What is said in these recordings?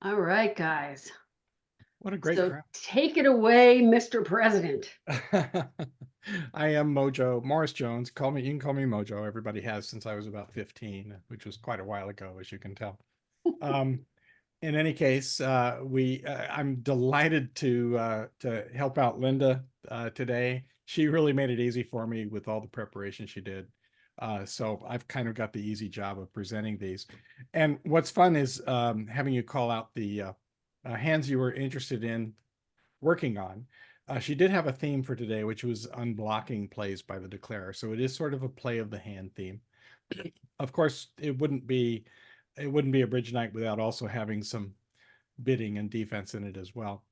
All right, guys. What a great So crowd. take it away, Mr. President. I am Mojo Morris Jones. You can call me Mojo. Everybody has since I was about 15, which was quite a while ago, as you can tell. Um, in any case, I'm delighted to help out Linda today. She really made it easy for me with all the preparation she did. So I've kind of got the easy job of presenting these. And what's fun is having you call out the hands you were interested in working on. She did have a theme for today, which was unblocking plays by the declarer. So it is sort of a play of the hand theme. Of course, it wouldn't be a bridge night without also having some bidding and defense in it as well.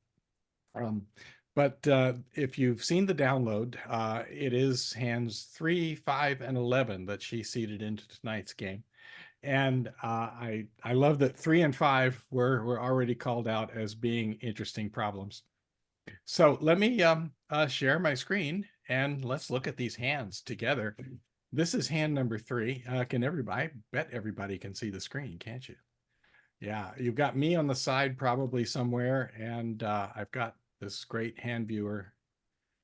Um, but if you've seen the download, it is hands 3, 5, and 11 that she seeded into tonight's game. And I love that 3 and 5 were already called out as being interesting problems. So let me share my screen and let's look at these hands together. This is hand number 3. Can everybody? I bet everybody can see the screen, can't you? Yeah, you've got me on the side probably somewhere, and I've got this great hand viewer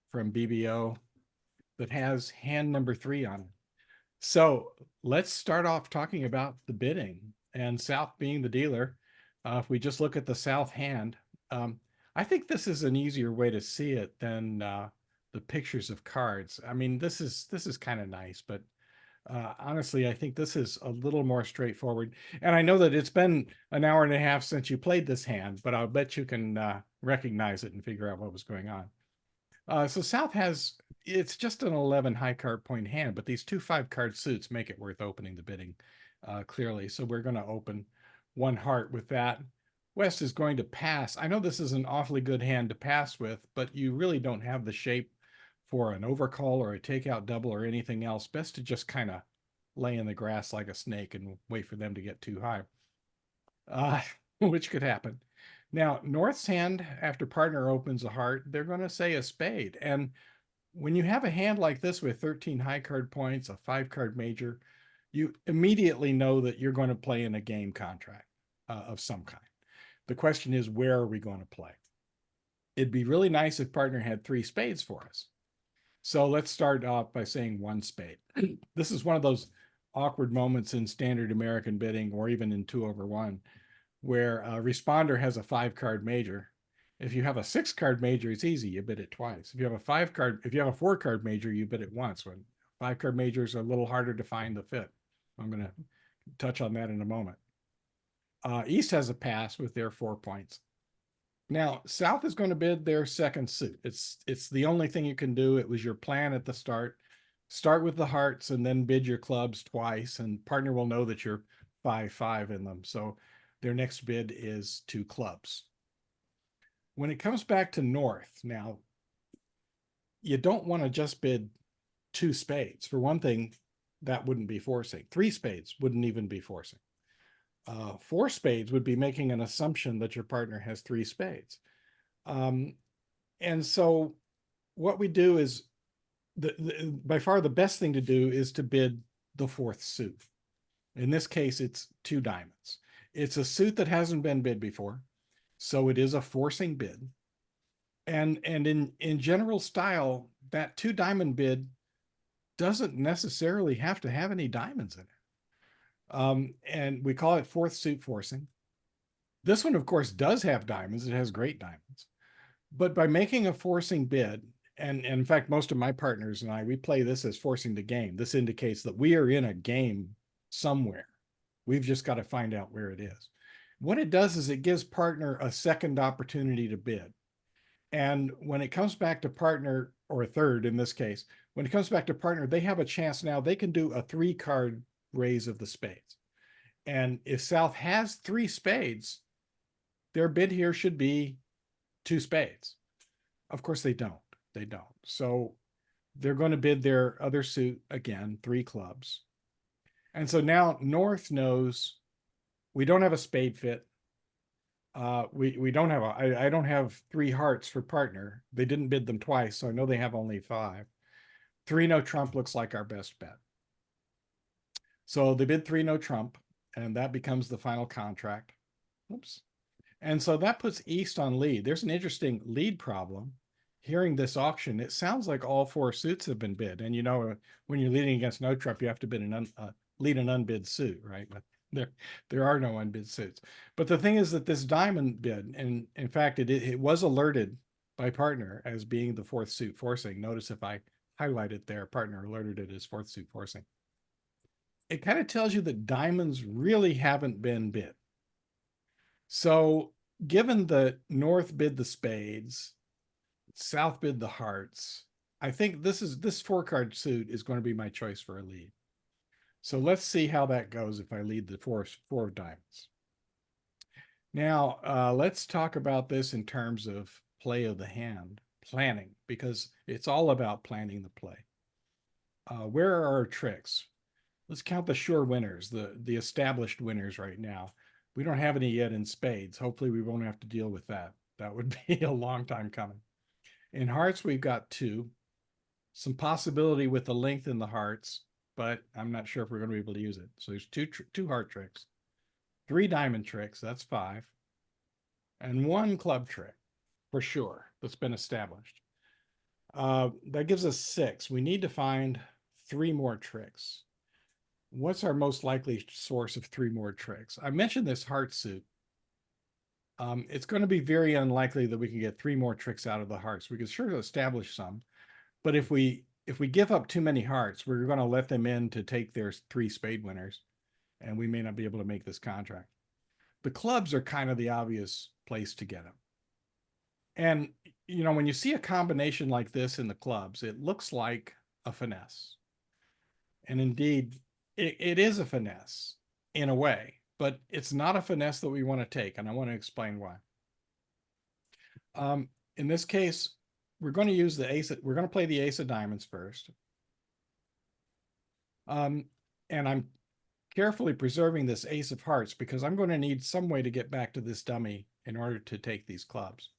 from BBO that has hand number 3 on it. So let's start off talking about the bidding and South being the dealer. If we just look at the South hand, I think this is an easier way to see it than the pictures of cards. I mean, this is kind of nice, but honestly, I think this is a little more straightforward. And I know that it's been an hour and a half since you played this hand, but I'll bet you can recognize it and figure out what was going on. So South it's just an 11 high card point hand, but these 2 5 card suits make it worth opening the bidding clearly. So we're going to open one heart with that. West is going to pass. I know this is an awfully good hand to pass with, but you really don't have the shape for an overcall or a takeout double or anything else. Best to just kind of lay in the grass like a snake and wait for them to get too high, uh, which could happen. Now, North's hand, after partner opens a heart, they're going to say a spade. And when you have a hand like this with 13 high card points, a 5 card major, you immediately know that you're going to play in a game contract of some kind. The question is, where are we going to play? It'd be really nice if partner had 3 spades for us. So let's start off by saying 1 spade. This is one of those awkward moments in standard American bidding or even in 2/1 where a responder has a 5 card major. If you have a 6 card major, it's easy. You bid it twice. If you have a 4 card major, you bid it once. When 5 card majors are a little harder to find the fit. I'm going to touch on that in a moment. East has a pass with their 4 points. Now, South is going to bid their second suit. It's the only thing you can do. It was your plan at the start. Start with the hearts and then bid your clubs twice, and partner will know that you're 5-5 in them. So their next bid is 2 clubs. When it comes back to North, now you don't want to just bid 2 spades. For one thing, that wouldn't be forcing. 3 spades wouldn't even be forcing. 4 spades would be making an assumption that your partner has 3 spades. And so what we do is by far the best thing to do is to bid the 4th suit. In this case, it's 2 diamonds. It's a suit that hasn't been bid before, so it is a forcing bid. And in general style, that 2 diamond bid doesn't necessarily have to have any diamonds in it. And we call it 4th suit forcing. This one, of course, does have diamonds. It has great diamonds. But by making a forcing bid, and in fact, most of my partners and I, we play this as forcing the game. This indicates that we are in a game somewhere. We've just got to find out where it is. What it does is it gives partner a second opportunity to bid. And when it comes back to partner, or a third in this case, when it comes back to partner, they have a chance now. They can do a 3-card raise of the spades. And if South has 3 spades, their bid here should be 2 spades. Of course, they don't. They don't. So they're going to bid their other suit again, 3 clubs. And so now North knows we don't have a spade fit. We don't have I don't have 3 hearts for partner. They didn't bid them twice, so I know they have only 5. 3 no trump looks like our best bet. So they bid 3 no trump, and that becomes the final contract. Oops. And so that puts East on lead. There's an interesting lead problem. Hearing this auction, it sounds like all four suits have been bid. And you know, when you're leading against no trump, you have to lead an unbid suit, right? But there are no unbid suits. But the thing is that this diamond bid, and in fact, it was alerted by partner as being the fourth suit forcing. Notice if I highlight it there, partner alerted it as fourth suit forcing. It kind of tells you that diamonds really haven't been bid. So given that North bid the spades, South bid the hearts, I think this 4-card suit is going to be my choice for a lead. So let's see how that goes if I lead the four of diamonds. Now, let's talk about this in terms of play of the hand, planning, because it's all about planning the play. Where are our tricks? Let's count the sure winners, the established winners right now. We don't have any yet in spades. Hopefully we won't have to deal with that. That would be a long time coming. In hearts, we've got 2. Some possibility with the length in the hearts, but I'm not sure if we're going to be able to use it. So there's two heart tricks, 3 diamond tricks, that's 5, and 1 club trick for sure that's been established. That gives us 6. We need to find 3 more tricks. What's our most likely source of 3 more tricks? I mentioned this heart suit. It's going to be very unlikely that we can get 3 more tricks out of the hearts. We can sure establish some, but if we give up too many hearts, we're going to let them in to take their 3 spade winners, and we may not be able to make this contract. The clubs are kind of the obvious place to get them. And, you know, when you see a combination like this in the clubs, it looks like a finesse. And indeed, it is a finesse in a way, but it's not a finesse that we want to take. And I want to explain why. In this case, we're going to use we're going to play the ace of diamonds first. And I'm carefully preserving this ace of hearts because I'm going to need some way to get back to this dummy in order to take these clubs.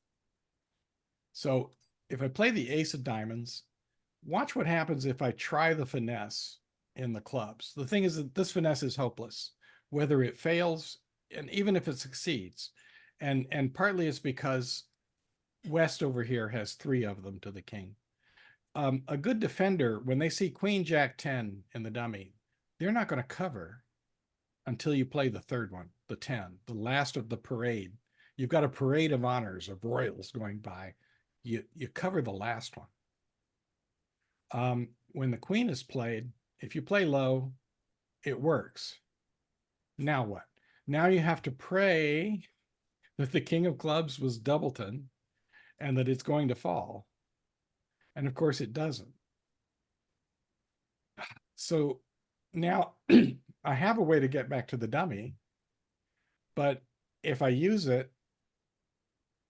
So if I play the ace of diamonds, watch what happens if I try the finesse in the clubs. The thing is that this finesse is hopeless, whether it fails and even if it succeeds. And partly it's because West over here has 3 of them to the king. A good defender, when they see Queen Jack 10 in the dummy, they're not going to cover until you play the 3rd one, the 10, the last of the parade. You've got a parade of honors of royals going by. You cover the last one. When the queen is played, if you play low, it works. Now what? Now you have to pray that the king of clubs was doubleton and that it's going to fall. And of course it doesn't. So now I have a way to get back to the dummy, but if I use it,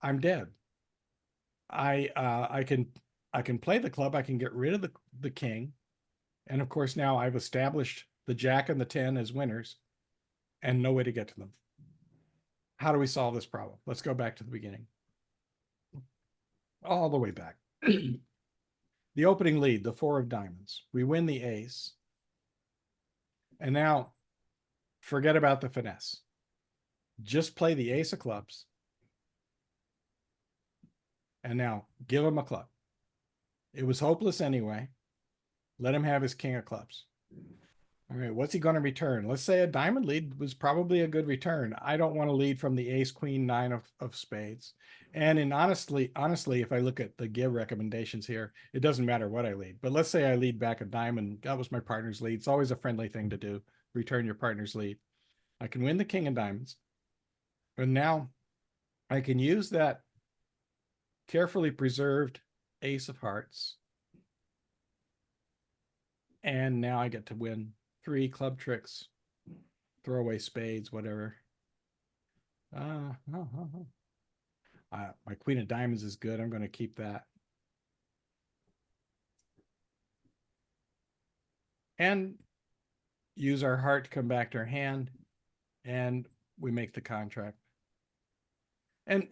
I'm dead. I can play the club. I can get rid of the king. And of course, now I've established the jack and the 10 as winners and no way to get to them. How do we solve this problem? Let's go back to the beginning. All the way back. The opening lead, the 4 of diamonds. We win the ace. And now forget about the finesse. Just play the ace of clubs. And now give him a club. It was hopeless anyway. Let him have his king of clubs. All right, what's he going to return? Let's say a diamond lead was probably a good return. I don't want to lead from the ace, queen, 9 of spades. And honestly, if I look at the give recommendations here, it doesn't matter what I lead. But let's say I lead back a diamond. That was my partner's lead. It's always a friendly thing to do. Return your partner's lead. I can win the king of diamonds. And now I can use that carefully preserved ace of hearts. And now I get to win 3 club tricks, throw away spades, whatever. My queen of diamonds is good. I'm going to keep that. And use our heart to come back to our hand, and we make the contract. And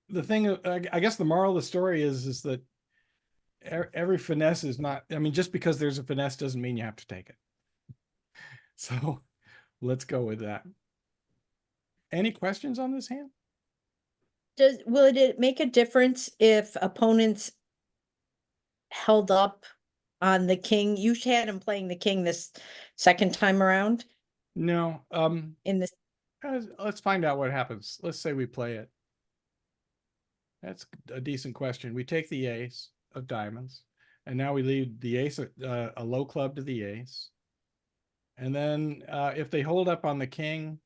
the thing, I guess the moral of the story is that every finesse is not, I mean, just because there's a finesse doesn't mean you have to take it. So let's go with that. Any questions on this hand? Will it make a difference if opponents held up on the king? You had him playing the king this second time around No. in this. Let's find out what happens. Let's say we play it. That's a decent question. We take the ace of diamonds, and now we leave the ace, a low club to the ace. And then if they hold up on the king,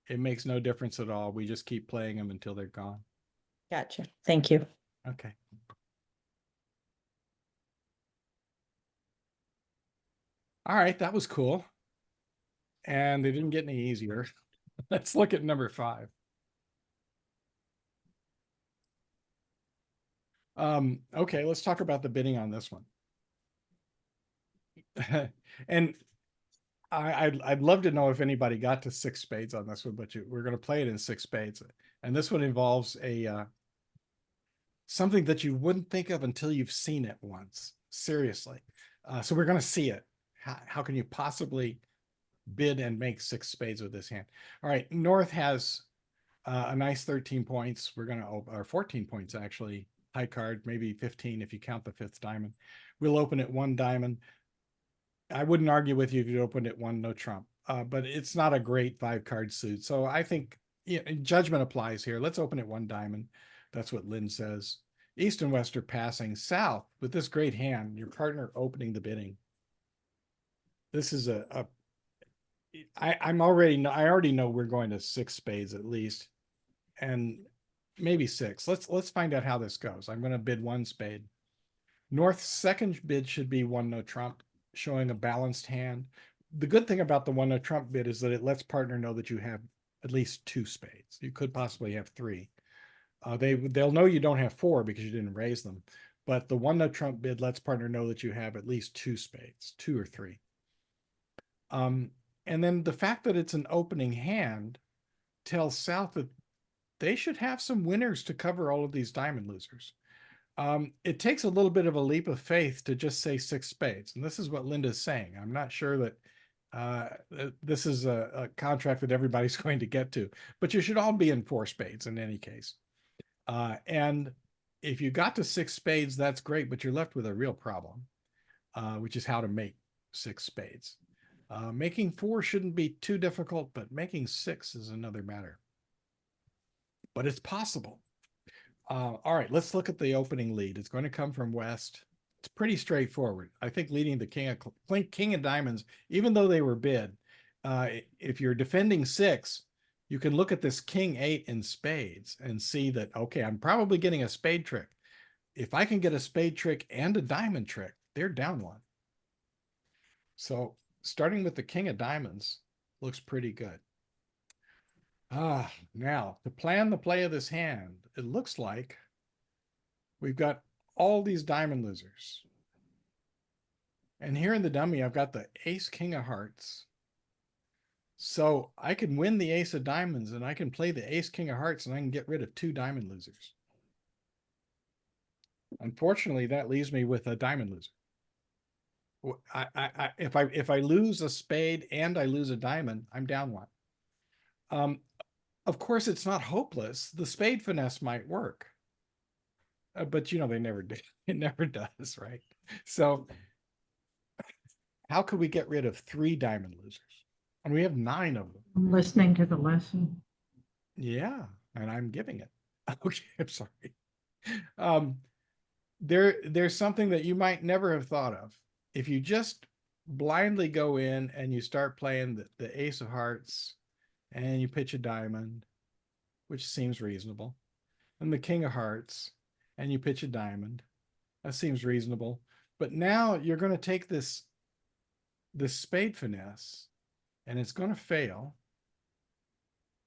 it makes no difference at all. We just keep playing them until they're gone. Gotcha. Thank you. Okay. All right, that was cool. And they didn't get any easier. Let's look at number 5. Okay, let's talk about the bidding on this one. And I'd love to know if anybody got to 6 spades on this one, but we're going to play it in 6 spades. And this one involves a something that you wouldn't think of until you've seen it once. Seriously. So we're going to see it. How can you possibly bid and make 6 spades with this hand? All right, North has a nice 13 points. We're going to or 14 points actually. High card, maybe 15 if you count the 5th diamond. We'll open at 1 diamond. I wouldn't argue with you if you opened at 1 no trump, but it's not a great 5-card suit. So I think judgment applies here. Let's open at 1 diamond. That's what Lynn says. East and West are passing. South, with this great hand, your partner opening the bidding. This is I already know we're going to 6 spades at least, and maybe 6. Let's find out how this goes. I'm going to bid 1 spade. North's second bid should be 1 no trump, showing a balanced hand. The good thing about the 1 no trump bid is that it lets partner know that you have at least 2 spades. You could possibly have 3. They'll know you don't have 4 because you didn't raise them. But the 1 no trump bid lets partner know that you have at least 2 spades, 2 or 3. And then the fact that it's an opening hand tells South that they should have some winners to cover all of these diamond losers. It takes a little bit of a leap of faith to just say 6 spades. And this is what Linda's saying. I'm not sure that this is a contract that everybody's going to get to, but you should all be in 4 spades in any case. And if you got to 6 spades, that's great, but you're left with a real problem, which is how to make 6 spades. Making 4 shouldn't be too difficult, but making 6 is another matter. But it's possible. All right, let's look at the opening lead. It's going to come from West. It's pretty straightforward. I think leading the king of diamonds, even though they were bid, if you're defending 6, you can look at this king 8 in spades and see that, okay, I'm probably getting a spade trick. If I can get a spade trick and a diamond trick, they're down 1. So starting with the king of diamonds looks pretty good. Now to plan the play of this hand, it looks like we've got all these diamond losers. And here in the dummy, I've got the ace, king of hearts. So I can win the ace of diamonds and I can play the ace, king of hearts, and I can get rid of 2 diamond losers. Unfortunately, that leaves me with a diamond loser. If I lose a spade and I lose a diamond, I'm down 1. Of course, it's not hopeless. The spade finesse might work, but you know they never do. It never does, right? So, how could we get rid of 3 diamond losers? And we have 9 of them. I'm listening to the lesson. Yeah, and I'm giving it. Okay, I'm sorry. There's something that you might never have thought of. If you just blindly go in and you start playing the ace of hearts and you pitch a diamond, which seems reasonable, and the king of hearts and you pitch a diamond, that seems reasonable. But now you're going to take this spade finesse and it's going to fail.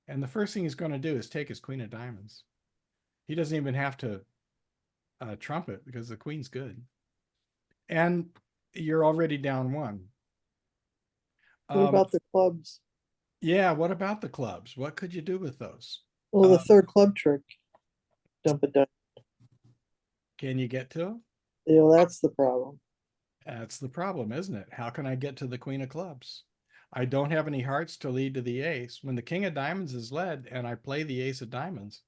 And the first thing he's going to do is take his queen of diamonds. He doesn't even have to trump it because the queen's good. And you're already down 1. What about the clubs? Yeah, what about the clubs? What could you do with those? Well, the 3rd club trick. Dump it down. Can you get to them? You know, that's the problem. That's the problem, isn't it? How can I get to the queen of clubs? I don't have any hearts to lead to the ace. When the king of diamonds is led and I play the ace of diamonds,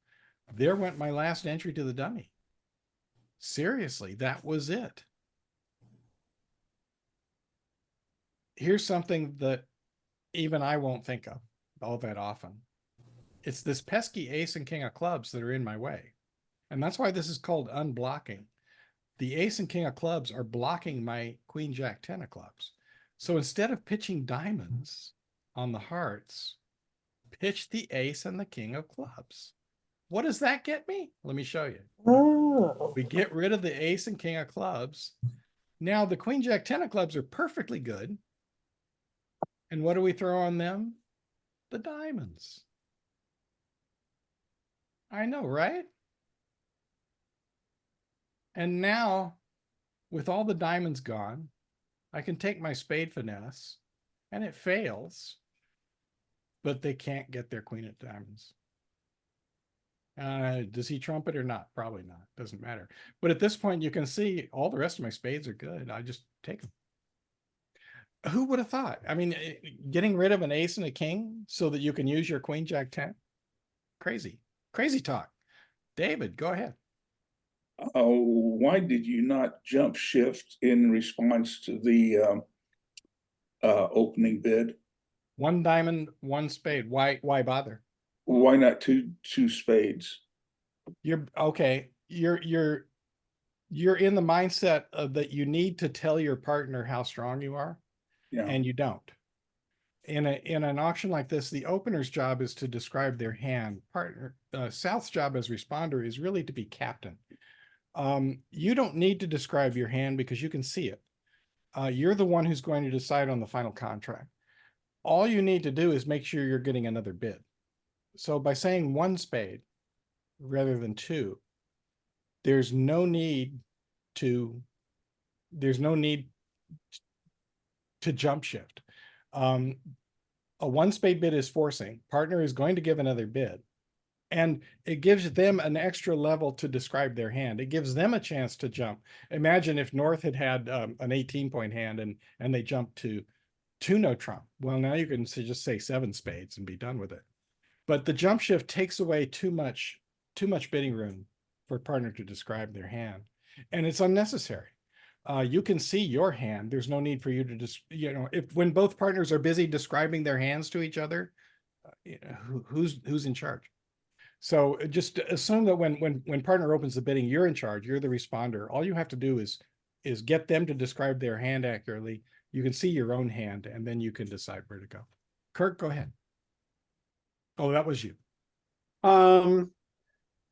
there went my last entry to the dummy. Seriously, that was it. Here's something that even I won't think of all that often. It's this pesky ace and king of clubs that are in my way. And that's why this is called unblocking. The ace and king of clubs are blocking my queen, jack, 10 of clubs. So instead of pitching diamonds on the hearts, pitch the ace and the king of clubs. What does that get me? Let me show you. Oh, We get rid of the ace and king of clubs. Now the queen, jack, 10 of clubs are perfectly good. And what do we throw on them? The diamonds. I know, right? And now, with all the diamonds gone, I can take my spade finesse, and it fails, but they can't get their queen of diamonds. Does he trump it or not? Probably not. Doesn't matter. But at this point, you can see all the rest of my spades are good. I just take them. Who would have thought? I mean, getting rid of an ace and a king so that you can use your queen, jack, 10. Crazy. Crazy talk. David, go ahead. Why did you not jump shift in response to the opening bid? One diamond, one spade. Why bother? Why not two spades? You're okay. You're in the mindset of that you need to tell your partner how strong you are, Yeah. and you don't. In an auction like this, the opener's job is to describe their hand. Partner South's job as responder is really to be captain. You don't need to describe your hand because you can see it. You're the one who's going to decide on the final contract. All you need to do is make sure you're getting another bid. So by saying one spade rather than two, there's no need to jump shift. A one spade bid is forcing. Partner is going to give another bid. And it gives them an extra level to describe their hand. It gives them a chance to jump. Imagine if North had an 18-point hand and they jumped to 2 no trump. Well, now you can just say 7 spades and be done with it. But the jump shift takes away too much bidding room for a partner to describe their hand. And it's unnecessary. You can see your hand. There's no need for you to just, when both partners are busy describing their hands to each other, who's in charge? So just assume that when partner opens the bidding, you're in charge, you're the responder. All you have to do is get them to describe their hand accurately. You can see your own hand, and then you can decide where to go. Kirk, go ahead. Oh, that was you.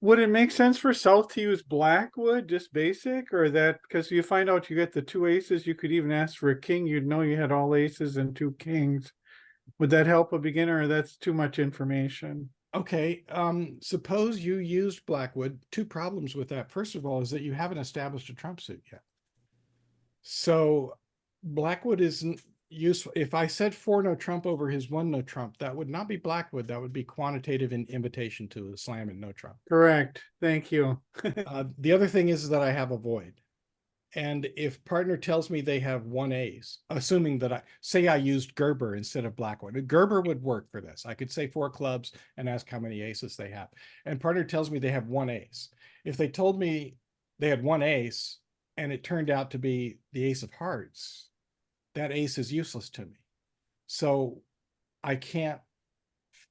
Would it make sense for South to use Blackwood, just basic, or that because you find out you get the 2 aces, you could even ask for a king, you'd know you had all aces and 2 kings. Would that help a beginner, or that's too much information? Okay, suppose you used Blackwood. 2 problems with that. First of all, is that you haven't established a trump suit yet. So Blackwood isn't useful. If I said 4 no trump over his 1 no trump, that would not be Blackwood. That would be quantitative invitation to a slam and no trump. Correct. Thank you. The other thing is that I have a void. And if partner tells me they have 1 ace, assuming that I used Gerber instead of Blackwood, Gerber would work for this. I could say 4 clubs and ask how many aces they have. And partner tells me they have 1 ace. If they told me they had 1 ace and it turned out to be the ace of hearts, that ace is useless to me. So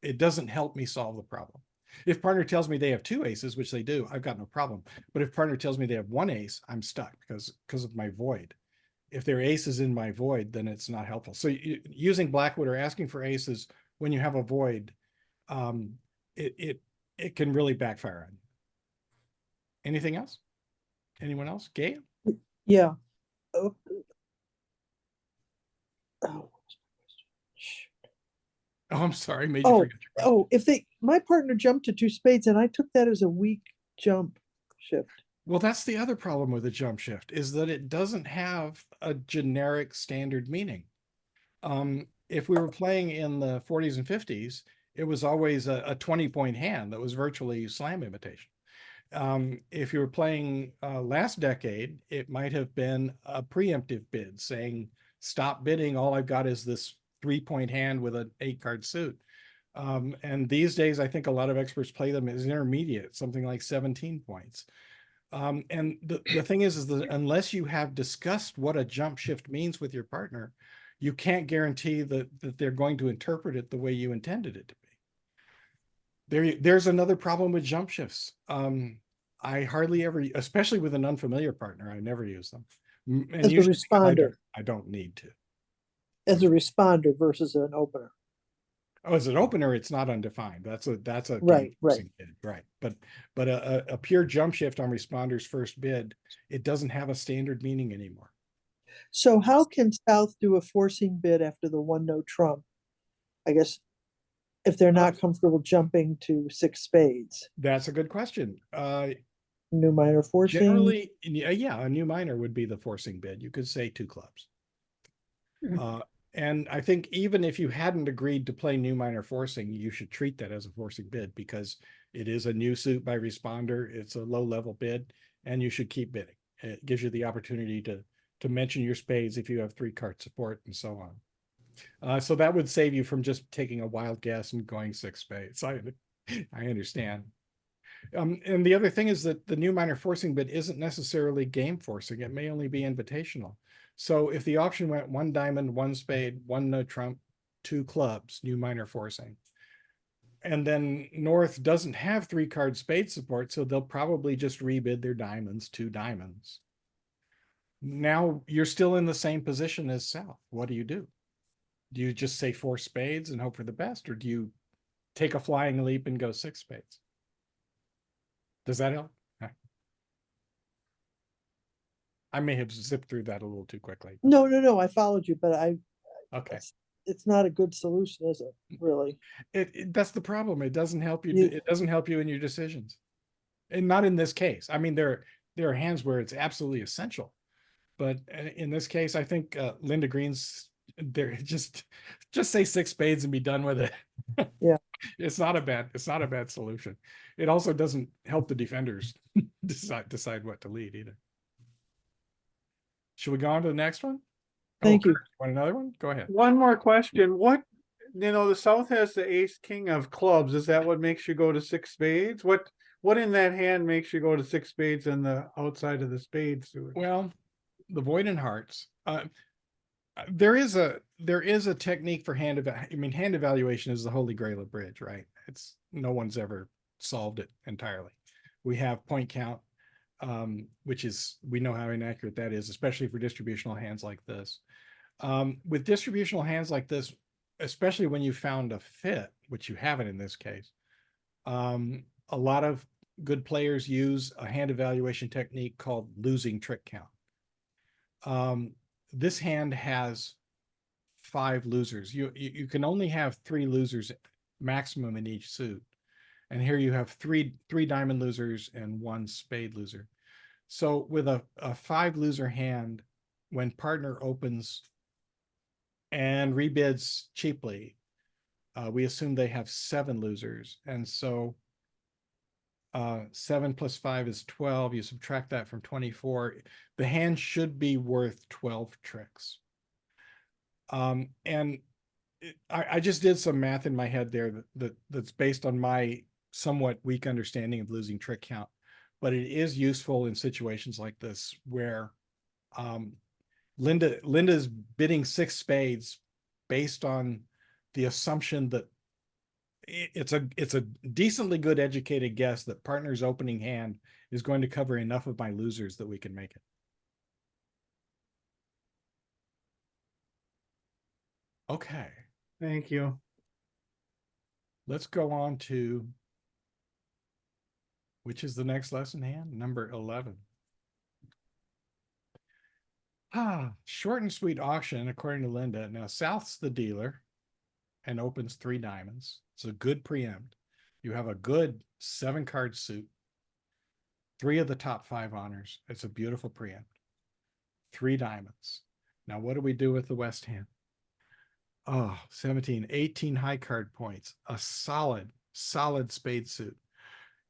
it doesn't help me solve the problem. If partner tells me they have 2 aces, which they do, I've got no problem. But if partner tells me they have 1 ace, I'm stuck because of my void. If their ace is in my void, then it's not helpful. So using Blackwood or asking for aces when you have a void, it can really backfire on you. Anything else? Anyone else? Gabe? yeah. Oh. Oh. Oh, I'm sorry. Made you forget your question. Oh, if my partner jumped to 2 spades and I took that as a weak jump shift. Well, that's the other problem with a jump shift is that it doesn't have a generic standard meaning. If we were playing in the 40s and 50s, it was always a 20-point hand that was virtually slam imitation. If you were playing last decade, it might have been a preemptive bid saying, stop bidding. All I've got is this 3-point hand with an 8-card suit. And these days, I think a lot of experts play them as intermediate, something like 17 points. And the thing is that unless you have discussed what a jump shift means with your partner, you can't guarantee that they're going to interpret it the way you intended it to be. There's another problem with jump shifts. I hardly ever, especially with an unfamiliar partner, I never use them. And As a usually because responder. I don't need to. As a responder versus an opener. Oh, as an opener, it's not undefined. That's a Right, game forcing bid, right? But a pure jump shift on responder's first bid, it doesn't have a standard meaning anymore. So how can South do a forcing bid after the 1-no trump? I guess if they're not comfortable jumping to 6 spades, That's a good question. new minor forcing. Generally, yeah, a new minor would be the forcing bid. You could say 2 clubs. And I think even if you hadn't agreed to play new minor forcing, you should treat that as a forcing bid because it is a new suit by responder. It's a low level bid and you should keep bidding. It gives you the opportunity to mention your spades if you have 3-card support and so on. So that would save you from just taking a wild guess and going 6 spades. I understand. And the other thing is that the new minor forcing bid isn't necessarily game forcing. It may only be invitational. So if the auction went 1 diamond, 1 spade, 1 no trump, 2 clubs, new minor forcing, and then North doesn't have 3-card spade support, so they'll probably just rebid their diamonds, 2 diamonds. Now you're still in the same position as South. What do you do? Do you just say 4 spades and hope for the best, or do you take a flying leap and go 6 spades? Does that help? I may have zipped through that a little too quickly. No, I followed you, but Okay. it's not a good solution, is it? Really? That's the problem. It doesn't help you. You- It doesn't help you in your decisions. And not in this case. I mean, there are hands where it's absolutely essential. But in this case, I think Linda Green's there just say 6 spades and be done with it. Yeah. It's not a bad solution. It also doesn't help the defenders decide what to lead either. Should we go on to the next one? Thank you. Kurt, want another one? Go ahead. One more question. What, the South has the ace king of clubs. Is that what makes you go to 6 spades? What in that hand makes you go to 6 spades and the outside of the spades? Well, the void in hearts. There is a technique for hand evaluation is the holy grail of bridge, right? It's no one's ever solved it entirely. We have point count, which is, we know how inaccurate that is, especially for distributional hands like this. With distributional hands like this, especially when you found a fit, which you haven't in this case, a lot of good players use a hand evaluation technique called losing trick count. This hand has 5 losers. You can only have 3 losers maximum in each suit. And here you have three diamond losers and 1 spade loser. So with a 5 loser hand, when partner opens and rebids cheaply, we assume they have 7 losers. And so 7 plus 5 is 12. You subtract that from 24. The hand should be worth 12 tricks. And I just did some math in my head there that's based on my somewhat weak understanding of losing trick count, but it is useful in situations like this where Linda's bidding 6 spades based on the assumption that it's a decently good educated guess that partner's opening hand is going to cover enough of my losers that we can make it. Okay, Thank you. let's go on to, which is the next lesson hand? Number 11. Short and sweet auction, according to Linda. Now, South's the dealer and opens 3 diamonds. It's a good preempt. You have a good 7-card suit, 3 of the top 5 honors. It's a beautiful preempt. 3 diamonds. Now, what do we do with the West hand? Oh, 17, 18 high card points, a solid spade suit.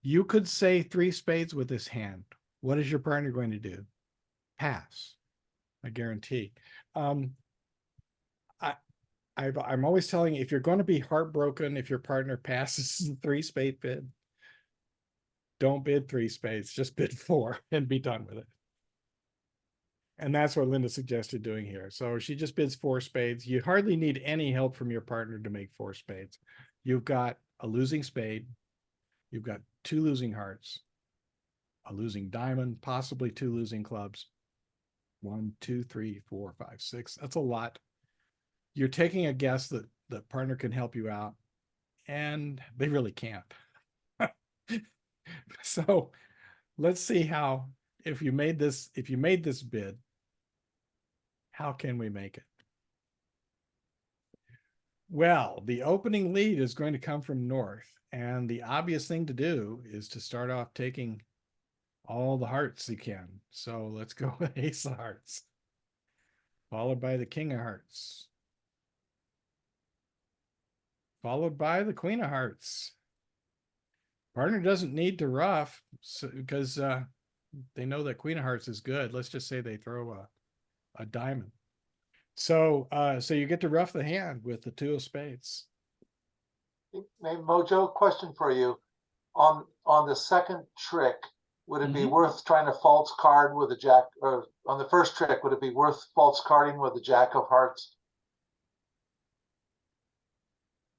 You could say 3 spades with this hand. What is your partner going to do? Pass. I guarantee. I I'm always telling you, if you're going to be heartbroken if your partner passes the 3-spade bid, don't bid 3 spades, just bid 4 and be done with it. And that's what Linda suggested doing here. So she just bids 4 spades. You hardly need any help from your partner to make 4 spades. You've got a losing spade. You've got 2 losing hearts, a losing diamond, possibly 2 losing clubs. 1, 2, 3, 4, 5, 6. That's a lot. You're taking a guess that the partner can help you out, and they really can't. So let's see how, if you made this bid, how can we make it? Well, the opening lead is going to come from north, and the obvious thing to do is to start off taking all the hearts you can. So let's go with ace of hearts, followed by the king of hearts, followed by the queen of hearts. Partner doesn't need to ruff, because they know that queen of hearts is good. Let's just say they throw a diamond. So so you get to ruff the hand with the 2 of spades. Hey, Mojo, question for you. On the second trick, would it be worth trying to false card with a jack, or on the first trick, would it be worth false carding with the jack of hearts?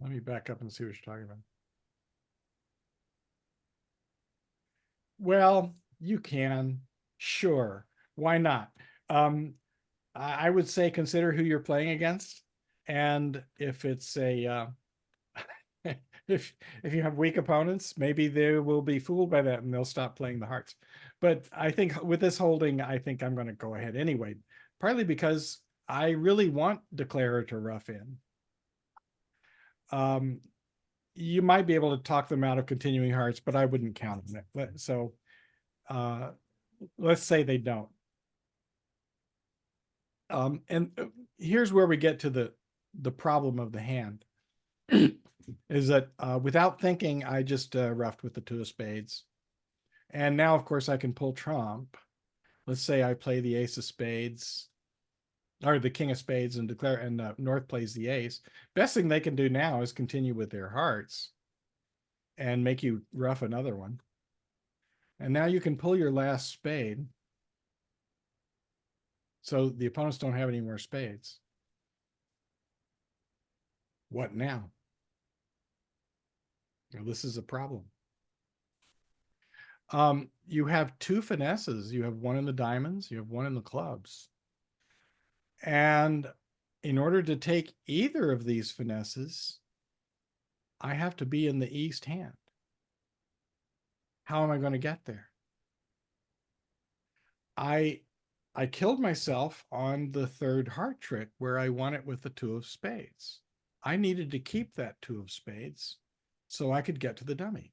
Let me back up and see what you're talking about. Well, you can, sure. Why not? I would say consider who you're playing against, and if it's a if you have weak opponents, maybe they will be fooled by that and they'll stop playing the hearts. But I think with this holding, I think I'm going to go ahead anyway, partly because I really want Declarer to rough in. You might be able to talk them out of continuing hearts, but I wouldn't count on it. So let's say they don't. And here's where we get to the problem of the hand. Is that without thinking, I just roughed with the 2 of spades. And now, of course, I can pull trump. Let's say I play the ace of spades, or the king of spades, and declare, and north plays the ace. Best thing they can do now is continue with their hearts and make you rough another one. And now you can pull your last spade. So the opponents don't have any more spades. What now? Well, this is a problem. You have 2 finesses. You have 1 in the diamonds, you have 1 in the clubs. And in order to take either of these finesses, I have to be in the east hand. How am I going to get there? I killed myself on the 3rd heart trick where I won it with the 2 of spades. I needed to keep that 2 of spades so I could get to the dummy.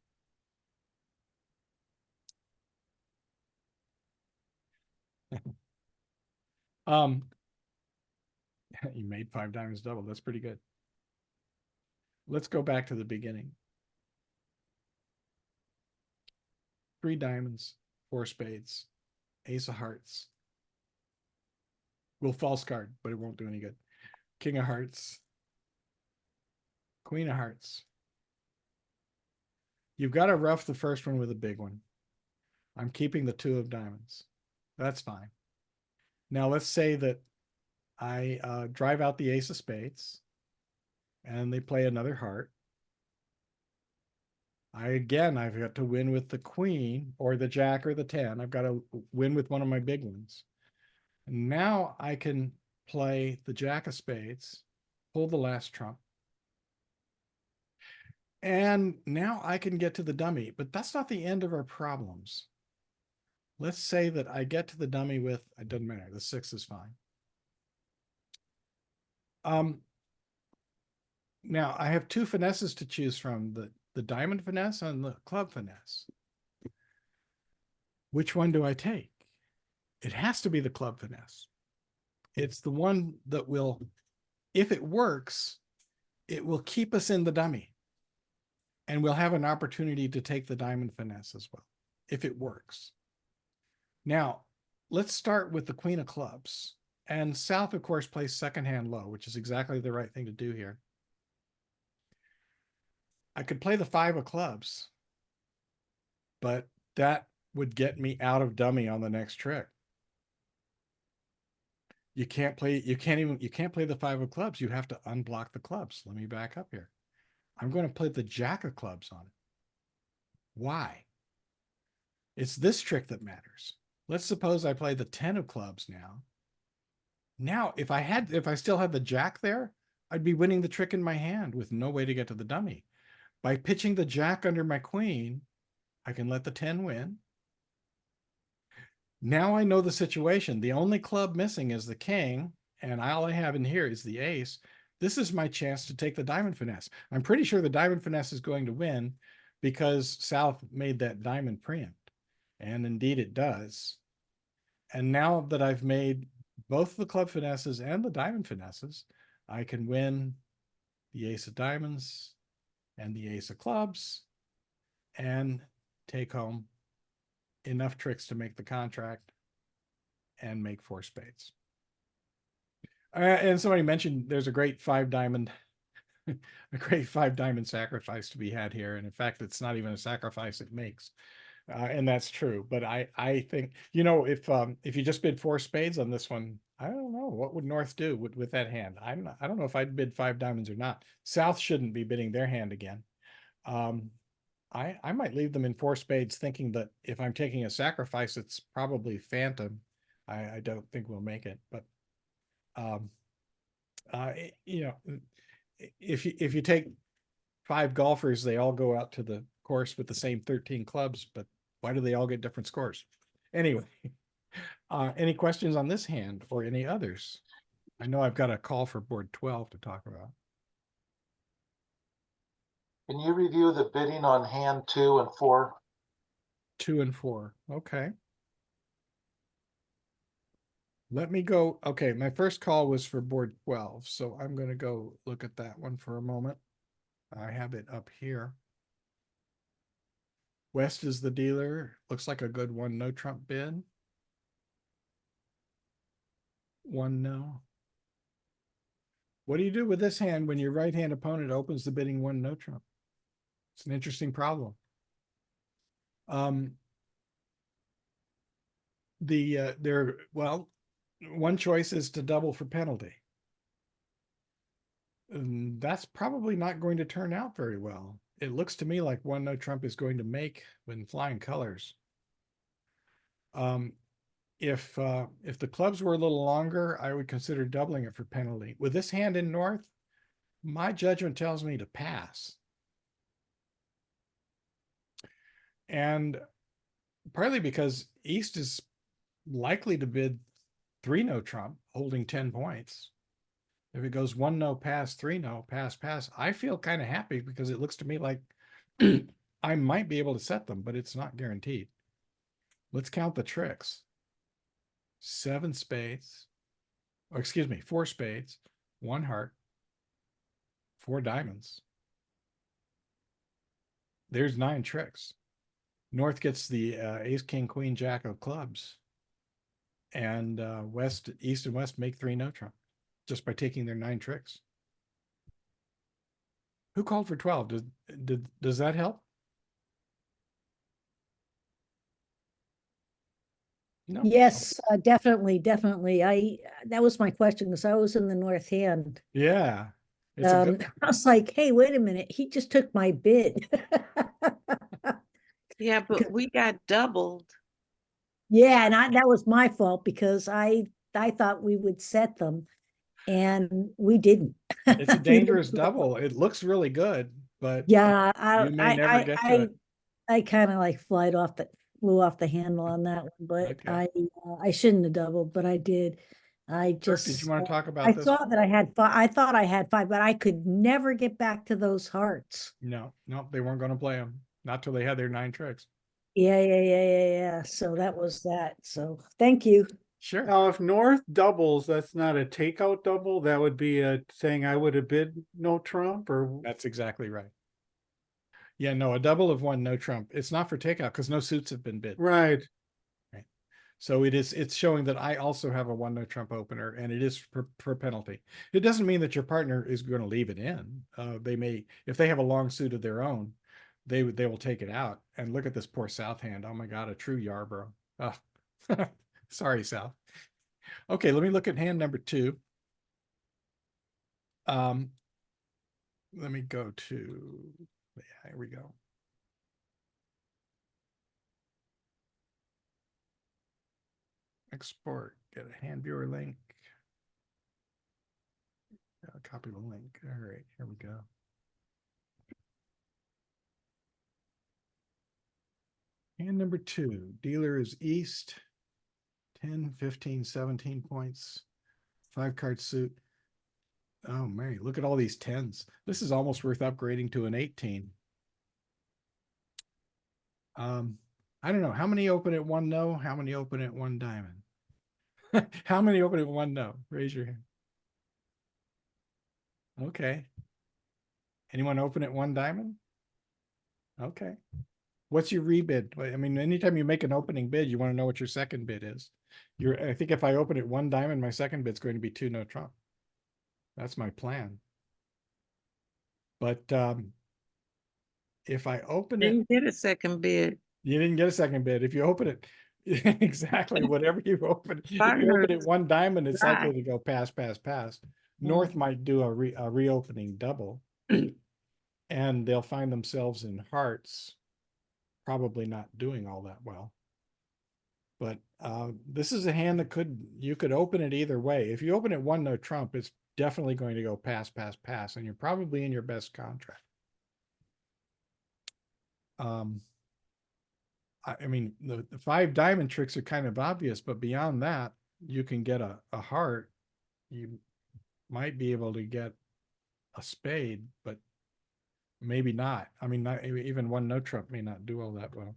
You made 5 diamonds double. That's pretty good. Let's go back to the beginning. 3 diamonds, 4 spades, ace of hearts. We'll false card, but it won't do any good. King of hearts, queen of hearts. You've got to rough the first one with a big one. I'm keeping the 2 of diamonds. That's fine. Now let's say that I drive out the ace of spades and they play another heart. I've got to win with the queen or the jack or the 10. I've got to win with one of my big ones. And now I can play the jack of spades, pull the last trump. And now I can get to the dummy, but that's not the end of our problems. Let's say that I get to the dummy with, it doesn't matter, the 6 is fine. Now I have 2 finesses to choose from, the diamond finesse and the club finesse. Which one do I take? It has to be the club finesse. It's the one that will, if it works, it will keep us in the dummy. And we'll have an opportunity to take the diamond finesse as well, if it works. Now, let's start with the queen of clubs. And South, of course, plays second hand low, which is exactly the right thing to do here. I could play the 5 of clubs, but that would get me out of dummy on the next trick. You can't play the 5 of clubs. You have to unblock the clubs. Let me back up here. I'm going to play the jack of clubs on it. Why? It's this trick that matters. Let's suppose I play the 10 of clubs now. Now, if I still had the jack there, I'd be winning the trick in my hand with no way to get to the dummy. By pitching the jack under my queen, I can let the 10 win. Now I know the situation. The only club missing is the king, and all I have in here is the ace. This is my chance to take the diamond finesse. I'm pretty sure the diamond finesse is going to win because South made that diamond preempt. And indeed it does. And now that I've made both the club finesses and the diamond finesses, I can win the ace of diamonds and the ace of clubs and take home enough tricks to make the contract and make 4 spades. And somebody mentioned there's a great 5 diamond, a great 5 diamond sacrifice to be had here. And in fact, it's not even a sacrifice it makes. And that's true. But I think, you know, if you just bid 4 spades on this one, I don't know, what would North do with that hand? I don't know if I'd bid 5 diamonds or not. South shouldn't be bidding their hand again. I might leave them in 4 spades thinking that if I'm taking a sacrifice, it's probably phantom. I don't think we'll make it, but you know, if you take 5 golfers, they all go out to the course with the same 13 clubs, but why do they all get different scores? Anyway, any questions on this hand or any others? I know I've got a call for board 12 to talk about. Can you review the bidding on hand 2 and 4? 2 and 4. Okay. Let me go. Okay, my first call was for board 12, so I'm going to go look at that one for a moment. I have it up here. West is the dealer. Looks like a good 1 no trump bid. 1 no. What do you do with this hand when your right hand opponent opens the bidding 1 no trump? It's an interesting problem. Well, one choice is to double for penalty. And that's probably not going to turn out very well. It looks to me like 1 no trump is going to make when flying colors. If the clubs were a little longer, I would consider doubling it for penalty. With this hand in North, my judgment tells me to pass. And partly because East is likely to bid 3 no trump, holding 10 points. If it goes 1 no pass, 3 no pass, pass, I feel kind of happy because it looks to me like I might be able to set them, but it's not guaranteed. Let's count the tricks. 7 spades, or excuse me, 4 spades, 1 heart, 4 diamonds. There's 9 tricks. North gets the ace, king, queen, jack of clubs. And East and West make 3 no trump just by taking their 9 tricks. Who called for 12? Does that help? No. Yes, definitely. That was my question because I was in the north hand. Yeah. It's a good I was like, hey, wait a minute. He just took my bid. Yeah, but we got doubled. Yeah, and that was my fault because I thought we would set them and we didn't. It's a We dangerous didn't. double. It looks really good, but Yeah, you may never get to it. I kind of like flew off the handle on that one, but Okay. I shouldn't have doubled, but I did. I Kirk, just did you want to talk about I this? thought that I had 5. I thought I had 5, but I could never get back to those hearts. No, they weren't going to play them. Not till they had their 9 tricks. Yeah. So that was that. So thank you. Sure. Now, if North doubles, that's not a takeout double. That would be saying I would have bid no trump, or That's exactly right. Yeah, no, a double of 1 no trump. It's not for takeout because no suits have been bid. right. So it's showing that I also have a one no trump opener, and it is for penalty. It doesn't mean that your partner is going to leave it in. They may, if they have a long suit of their own, they will take it out. And look at this poor South hand. Oh my God, a true Yarborough. Oh. Sorry, South. Okay, let me look at hand number 2. Let me go to, yeah, here we go. Export, get a hand viewer link. Copy the link. All right, here we go. Hand number 2, dealer is East, 10, 15, 17 points, 5-card suit. Oh, Mary, look at all these 10s. This is almost worth upgrading to an 18. I don't know. How many open at 1 no? How many open at 1 diamond? How many open at 1 no? Raise your hand. Okay. Anyone open at 1 diamond? Okay. What's your rebid? I mean, anytime you make an opening bid, you want to know what your second bid is. I think if I open at 1 diamond, my second bid's going to be 2 no trump. That's my plan. But if I open it, Didn't get a second bid. you didn't get a second bid. If you open it, exactly whatever you open, if you open it 1 diamond, it's likely to go pass, pass, pass. North might do a reopening double, and they'll find themselves in hearts, probably not doing all that well. But this is a hand that you could open it either way. If you open it 1 no trump, it's definitely going to go pass, pass, pass, and you're probably in your best contract. I mean, the 5 diamond tricks are kind of obvious, but beyond that, you can get a heart. You might be able to get a spade, but maybe not. I mean, not even 1 no trump may not do all that well.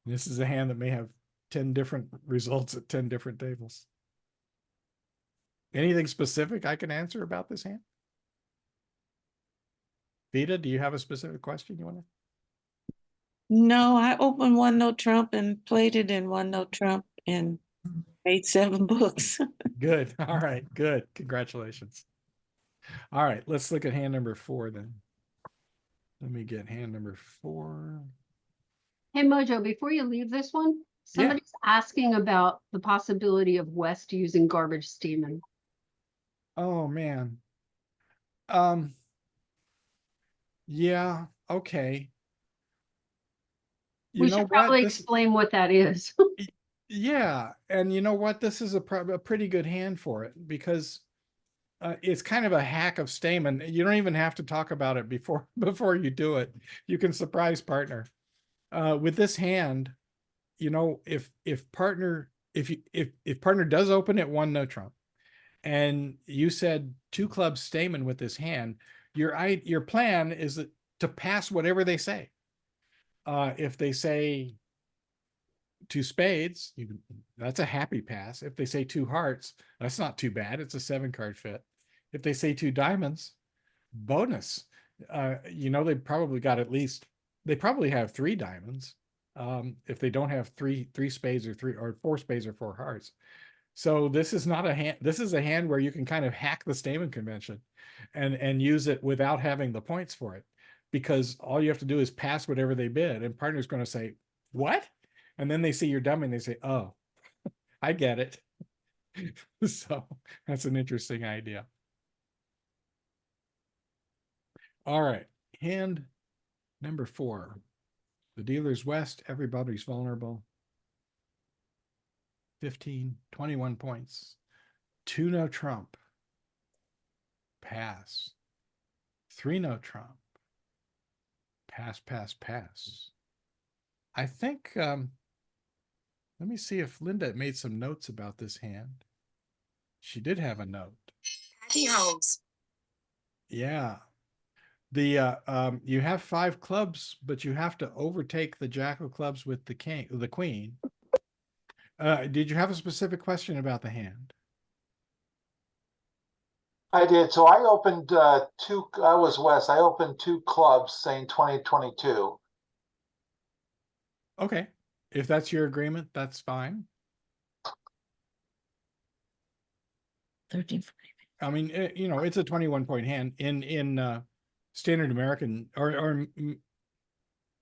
This is a hand that may have 10 different results at 10 different tables. Anything specific I can answer about this hand? Vita, do you have a specific question you want to? No, I opened 1 no trump and played it in 1 no trump and made 7 books. Good. All right. Good. Congratulations. All right. Let's look at hand number 4 then. Let me get hand number 4. Hey, Mojo, before you leave this one, somebody's asking about the possibility of West using garbage steaming. Oh, man. Yeah. Okay. We should probably explain what that is. Yeah, and you know what? This is a pretty good hand for it, because it's kind of a hack of Stamen. You don't even have to talk about it before you do it. You can surprise partner with this hand. You know, if partner does open at 1 no trump, and you said 2 clubs Stamen with this hand, your plan is to pass whatever they say. If they say 2 spades, that's a happy pass. If they say 2 hearts, that's not too bad. It's a 7-card fit. If they say 2 diamonds, bonus. You know, they probably have 3 diamonds. If they don't have three spades or 4 spades or 4 hearts. So this is not a hand. This is a hand where you can kind of hack the Stamen convention and use it without having the points for it, because all you have to do is pass whatever they bid, and partner's going to say, what? And then they see you're dumb and they say, oh, I get it. So that's an interesting idea. All right. Hand number 4. The dealer's West. Everybody's vulnerable. 15, 21 points. 2 no trump. Pass. 3 no trump. Pass, pass, pass. I think, let me see if Linda made some notes about this hand. She did have a note. Patty Holmes. Yeah. You have 5 clubs, but you have to overtake the jack of clubs with the queen. Did you have a specific question about the hand? I did. So I opened I was West. I opened 2 clubs saying 2022. Okay. If that's your agreement, that's fine. 13. I mean, you know, it's a 21 point hand in standard American or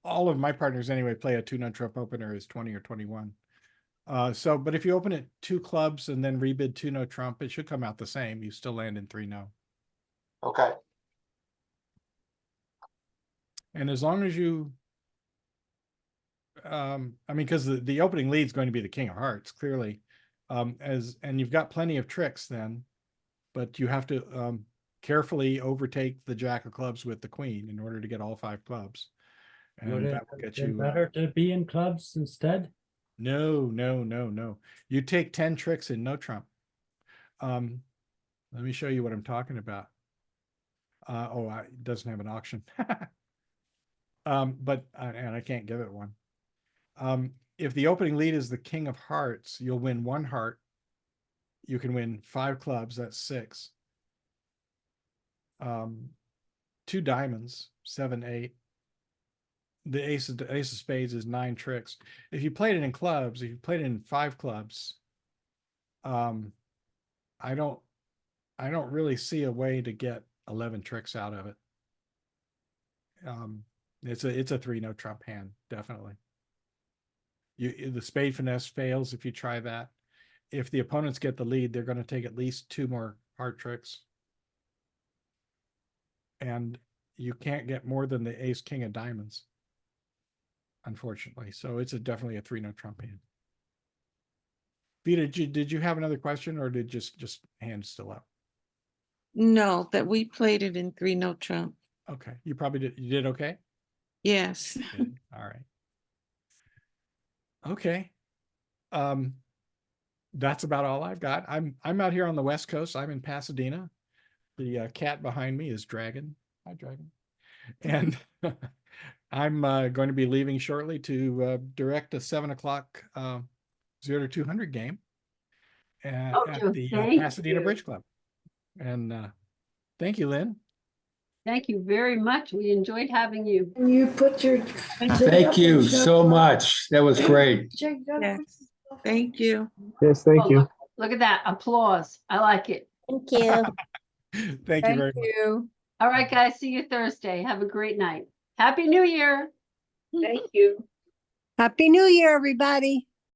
all of my partners anyway play a 2-note trump opener is 20 or 21. So, but if you open it 2 clubs and then rebid 2-note trump, it should come out the same. You still land in 3-note. Okay, And as long as you, I mean, because the opening lead is going to be the king of hearts, clearly, and you've got plenty of tricks then, but you have to carefully overtake the jack of clubs with the queen in order to get all 5 clubs. And Would that will get you better to be in clubs instead? No. You take 10 tricks in no trump. Let me show you what I'm talking about. It doesn't have an auction. And I can't give it one. If the opening lead is the king of hearts, you'll win 1 heart. You can win 5 clubs, that's 6. 2 diamonds, 7, 8. The ace of spades is 9 tricks. If you played it in clubs, if you played it in 5 clubs, I don't really see a way to get 11 tricks out of it. It's a 3-note trump hand, definitely. The spade finesse fails if you try that. If the opponents get the lead, they're going to take at least 2 more heart tricks. And you can't get more than the ace king of diamonds, unfortunately. So it's definitely a 3-note trump hand. Vita, did you have another question, or did just hand still up? No, that we played it in 3-note trump. Okay, you probably did. You did okay. Yes. Good. All right. Okay. That's about all I've got. I'm out here on the West Coast. I'm in Pasadena. The cat behind me is Dragon. Hi, Dragon. And I'm going to be leaving shortly to direct a 7 o'clock 0 to 200 game at the Pasadena Bridge Club. And thank you, Lynn. Thank you very much. We enjoyed having you. You put your. Thank you so much. That was great. Yes. Thank you. Yes, thank Oh, look at that applause. I like it. Thank you. Thank you very much. All right, guys. See you Thursday. Have a great night. Happy New Year. Thank you. Happy New Year, everybody.